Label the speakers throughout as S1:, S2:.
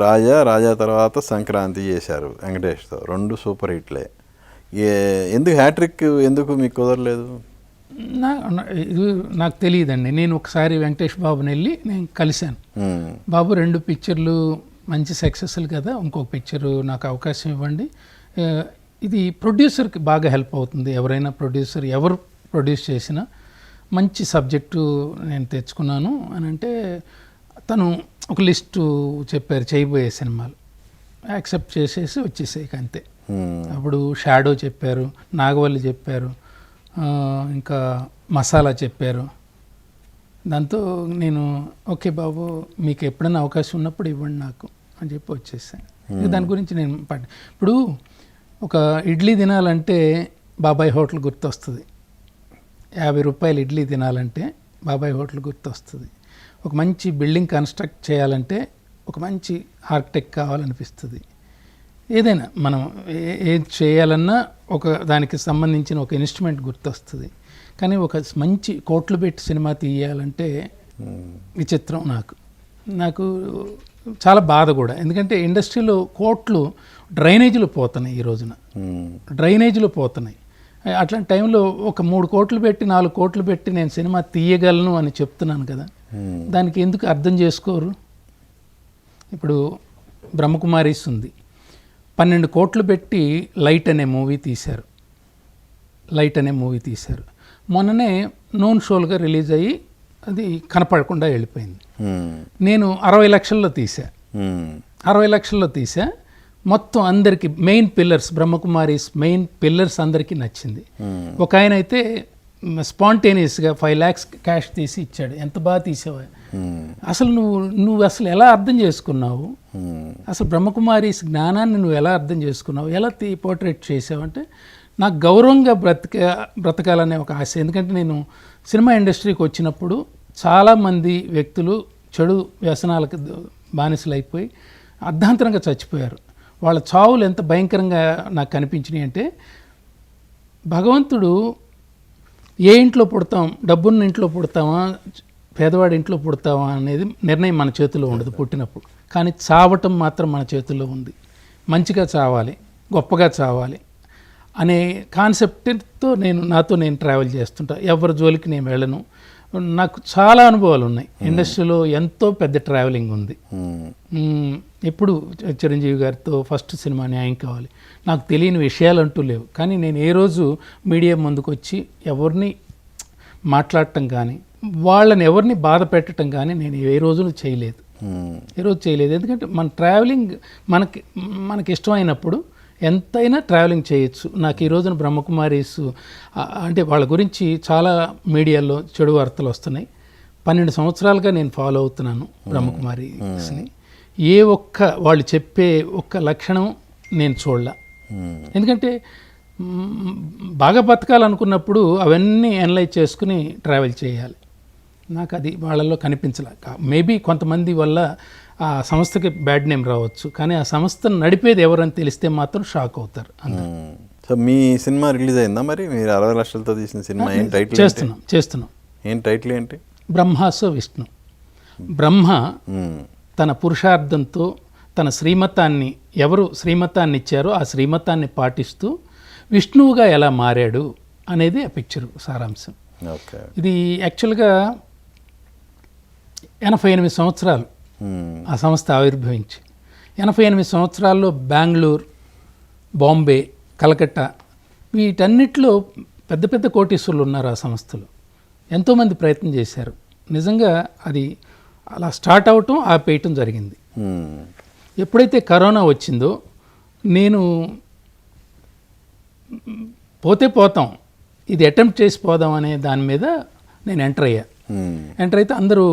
S1: రాజా తర్వాత సంక్రాంతి చేశారు వెంకటేష్తో, 2 సూపర్ హిట్లే. ఎందుకు హ్యాట్రిక్ ఎందుకు మీకు కుదరలేదు?
S2: ఇది నాకు తెలియదండి. నేను ఒకసారి వెంకటేష్ బాబుని వెళ్ళి నేను కలిశాను. బాబు 2 పిక్చర్లు మంచి సక్సెస్లు కదా, ఇంకొక పిక్చరు నాకు అవకాశం ఇవ్వండి. ఇది ప్రొడ్యూసర్కి బాగా హెల్ప్ అవుతుంది. ఎవరైనా ప్రొడ్యూసర్ ఎవరు ప్రొడ్యూస్ చేసినా మంచి సబ్జెక్టు నేను తెచ్చుకున్నాను అని అంటే తను ఒక లిస్టు చెప్పారు చేయబోయే సినిమాలు. యాక్సెప్ట్ చేసేసి వచ్చేసాయి అంతే. అప్పుడు షాడో చెప్పారు, నాగవల్లి చెప్పారు, ఇంకా మసాలా చెప్పారు. దాంతో నేను ఓకే బాబు మీకు ఎప్పుడైనా అవకాశం ఉన్నప్పుడు ఇవ్వండి నాకు అని చెప్పి వచ్చేసాను. దాని గురించి నేను ఇప్పుడు ఒక ఇడ్లీ తినాలంటే బాబాయ్ హోటల్ గుర్తొస్తుంది. 50 రూపాయలు ఇడ్లీ తినాలంటే బాబాయ్ హోటల్ గుర్తొస్తుంది. ఒక మంచి బిల్డింగ్ కన్స్ట్రక్ట్ చేయాలంటే ఒక మంచి ఆర్కిటెక్ట్ కావాలనిపిస్తుంది. ఏదైనా మనం ఏది చేయాలన్నా ఒక దానికి సంబంధించిన ఒక ఇన్స్ట్రుమెంట్ గుర్తొస్తుంది. కానీ ఒక మంచి కోట్లు పెట్టి సినిమా తీయాలంటే విచిత్రం. నాకు చాలా బాధ కూడా. ఎందుకంటే ఇండస్ట్రీలో కోట్లు డ్రైనేజీలు పోతున్నాయి. ఈ రోజున డ్రైనేజీలు పోతున్నాయి. అట్లాంటి టైంలో ఒక 3 కోట్లు పెట్టి 4 కోట్లు పెట్టి నేను సినిమా తీయగలను అని చెప్తున్నాను కదా, దానికి ఎందుకు అర్థం చేసుకోరు? ఇప్పుడు బ్రహ్మకుమారీస్ ఉంది, 12 కోట్లు పెట్టి లైట్ అనే మూవీ తీశారు. మొన్ననే నోన్ షోలుగా రిలీజ్ అయ్యి అది కనపడకుండా వెళ్ళిపోయింది. నేను 60 లక్షల్లో తీసా. 60 లక్షల్లో తీసా. మొత్తం అందరికి main pillars, Brahma Kumaris main pillars అందరికీ నచ్చింది. ఒక ఆయన అయితే స్పాంటేనియస్గా 5 lakhs క్యాష్ తీసి ఇచ్చాడు. ఎంత బాగా తీసావా, అసలు నువ్వు అసలు ఎలా అర్థం చేసుకున్నావు, అసలు బ్రహ్మకుమారీస్ జ్ఞానాన్ని నువ్వు ఎలా అర్థం చేసుకున్నావు, ఎలా పోర్ట్రేట్ చేసావు అంటే నాకు గౌరవంగా బ్రతకాలనే ఒక ఆశ. ఎందుకంటే నేను సినిమా ఇండస్ట్రీకి వచ్చినప్పుడు చాలామంది వ్యక్తులు చెడు వ్యసనాలకు బానిసలు అయిపోయి అర్ధాంతరంగా చచ్చిపోయారు. వాళ్ళ చావులు ఎంత భయంకరంగా నాకు కనిపించినాయి అంటే, భగవంతుడు ఏ ఇంట్లో పుడతాం, డబ్బున్న ఇంట్లో పుడతామా పేదవాడి ఇంట్లో పుడతామా అనేది నిర్ణయం మన చేతిలో ఉండదు పుట్టినప్పుడు. కానీ చావటం మాత్రం మన చేతుల్లో ఉంది. మంచిగా చావాలి, గొప్పగా చావాలి అనే కాన్సెప్ట్తో నాతో నేను ట్రావెల్ చేస్తుంటా. ఎవరి జోలికి నేను వెళ్ళను. నాకు చాలా అనుభవాలు ఉన్నాయి. ఇండస్ట్రీలో ఎంతో పెద్ద ట్రావెలింగ్ ఉంది. ఎప్పుడు చిరంజీవి గారితో ఫస్ట్ సినిమా న్యాయం కావాలి, నాకు తెలియని విషయాలు అంటూ లేవు. కానీ నేను ఏ రోజు మీడియా ముందుకు వచ్చి ఎవరిని మాట్లాడటం కానీ వాళ్ళని ఎవరిని బాధ పెట్టడం కానీ నేను ఏ రోజు చేయలేదు. ఎందుకంటే మన ట్రావెలింగ్ మనకి ఇష్టమైనప్పుడు ఎంతైనా ట్రావెలింగ్ చేయొచ్చు. నాకు ఈ రోజున బ్రహ్మకుమారీస్ అంటే వాళ్ళ గురించి చాలా మీడియాలో చెడు వార్తలు వస్తున్నాయి. 12 సంవత్సరాలుగా నేను ఫాలో అవుతున్నాను బ్రహ్మకుమారీస్ని. ఏ ఒక్క వాళ్ళు చెప్పే ఒక్క లక్షణం నేను చూడలే. ఎందుకంటే బాగా బతకాలనుకున్నప్పుడు అవన్నీ అనలైజ్ చేసుకుని ట్రావెల్ చేయాలి. నాకు అది వాళ్ళల్లో కనిపించలే. మేబీ కొంతమంది వల్ల ఆ సంస్థకి బ్యాడ్ నేమ్ రావచ్చు, కానీ ఆ సంస్థను నడిపేది ఎవరని తెలిస్తే మాత్రం షాక్ అవుతారు.
S1: సో మీ సినిమా రిలీజ్ అయిందా మరి? మీరు 60 లక్షలతో తీసిన సినిమా ఏం టైటిల్?
S2: చేస్తున్నాం.
S1: ఏం టైటిల్ ఏంటి?
S2: బ్రహ్మాసో విష్ణు. బ్రహ్మ తన పురుషార్థంతో తన శ్రీమతాన్ని, ఎవరు శ్రీమతాన్ని ఇచ్చారో ఆ శ్రీమతాన్ని పాటిస్తూ విష్ణువుగా ఎలా మారాడు అనేది ఆ పిక్చర్ సారాంశం. ఇది యాక్చువల్గా 88 సంవత్సరాలు ఆ సంస్థ ఆవిర్భవించి. 88 సంవత్సరాల్లో బెంగళూరు, బాంబే, కలకత్తా వీటన్నిటిలో పెద్ద పెద్ద కోటీశ్వరులు ఉన్నారు ఆ సంస్థలో. ఎంతోమంది ప్రయత్నం చేశారు. నిజంగా అది అలా స్టార్ట్ అవటం ఆపేయటం జరిగింది. ఎప్పుడైతే కరోనా వచ్చిందో నేను పోతాం, ఇది అటెంప్ట్ చేసి పోదాం అనే దాని మీద నేను ఎంటర్ అయితే అందరూ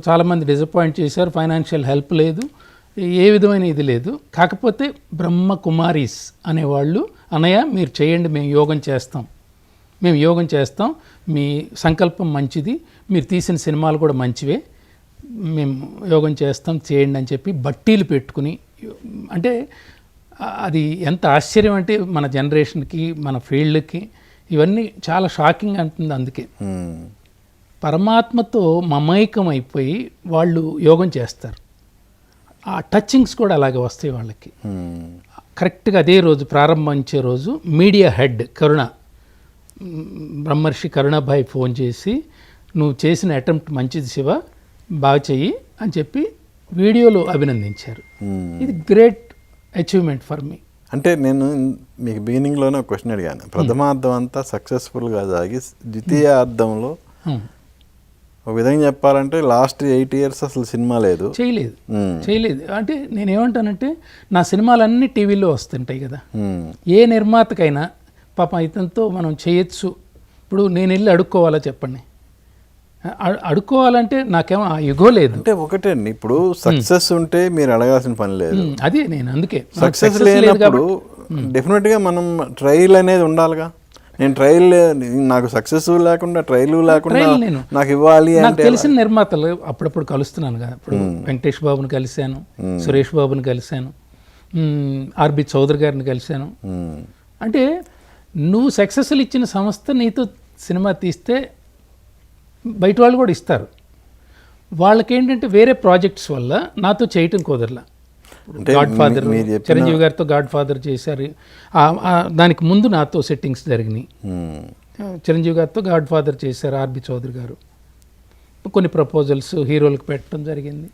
S2: చాలామంది డిసప్పాయింట్ చేశారు. ఫైనాన్షియల్ హెల్ప్ లేదు, ఏ విధమైన ఇది లేదు. కాకపోతే బ్రహ్మకుమారీస్ అనేవాళ్ళు, అన్నయ్య మీరు చేయండి, మేము యోగం చేస్తాం, మీ సంకల్పం మంచిది, మీరు తీసిన సినిమాలు కూడా మంచివే, మేము యోగం చేస్తాం, చేయండి అని చెప్పి బట్టీలు పెట్టుకుని. అంటే అది ఎంత ఆశ్చర్యం అంటే మన జనరేషన్కి, మన ఫీల్డ్కి ఇవన్నీ చాలా షాకింగ్ అంటుంది. అందుకే పరమాత్మతో మమైకం అయిపోయి వాళ్ళు యోగం చేస్తారు. ఆ టచింగ్స్ కూడా అలాగే వస్తాయి వాళ్ళకి. కరెక్ట్గా అదే రోజు ప్రారంభించే రోజు మీడియా హెడ్ కరుణ, బ్రహ్మర్షి కరుణాభాయ్ ఫోన్ చేసి నువ్వు చేసిన అటెంప్ట్ మంచిది శివ, బాగా చెయ్యి అని చెప్పి వీడియోలో అభినందించారు. ఇది గ్రేట్ అచీవ్మెంట్ ఫర్ మీ.
S1: అంటే నేను మీకు బిగినింగ్లోనే ఒక క్వశ్చన్ అడిగాను. ప్రథమార్థం అంతా సక్సెస్ఫుల్గా సాగి ద్వితీయార్థంలో ఒక విధంగా చెప్పాలంటే లాస్ట్ 8 years అసలు సినిమా లేదు,
S2: చేయలేదు. అంటే నేనేమంటానంటే నా సినిమాలన్నీ టీవీలో వస్తుంటాయి కదా, ఏ నిర్మాతకైనా పాపం ఇతనితో మనం చేయొచ్చు. ఇప్పుడు నేను వెళ్ళి అడుక్కోవాలా చెప్పండి, అడుక్కోవాలంటే నాకేమో ఆ యుగో లేదు.
S1: అంటే ఒకటే అండి, ఇప్పుడు సక్సెస్ ఉంటే మీరు అడగాల్సిన పని లేదు.
S2: అదే నేను అందుకే
S1: సక్సెస్ లేనప్పుడు డెఫినెట్గా మనం ట్రయల్ అనేది ఉండాలిగా. నేను ట్రయల్, నాకు సక్సెస్ లేకుండా ట్రయల్ లేకుండా నాకు ఇవ్వాలి అంటే
S2: తెలిసిన నిర్మాతలు అప్పుడప్పుడు కలుస్తున్నాను కదా. ఇప్పుడు వెంకటేష్ బాబుని కలిశాను, సురేష్ బాబుని కలిశాను, ఆర్బి చౌదరి గారిని కలిశాను. అంటే నువ్వు సక్సెస్లు ఇచ్చిన సంస్థ నీతో సినిమా తీస్తే బయట వాళ్ళు కూడా ఇస్తారు. వాళ్ళకి ఏంటంటే వేరే ప్రాజెక్ట్స్ వల్ల నాతో చేయటం కుదరలా. గాడ్ ఫాదర్, చిరంజీవి గారితో గాడ్ ఫాదర్ చేశారు, దానికి ముందు నాతో సెట్టింగ్స్ జరిగినాయి. చిరంజీవి గారితో గాడ్ ఫాదర్ చేశారు ఆర్బి చౌదరి గారు. కొన్ని ప్రపోజల్స్ హీరోలకు పెట్టడం జరిగింది.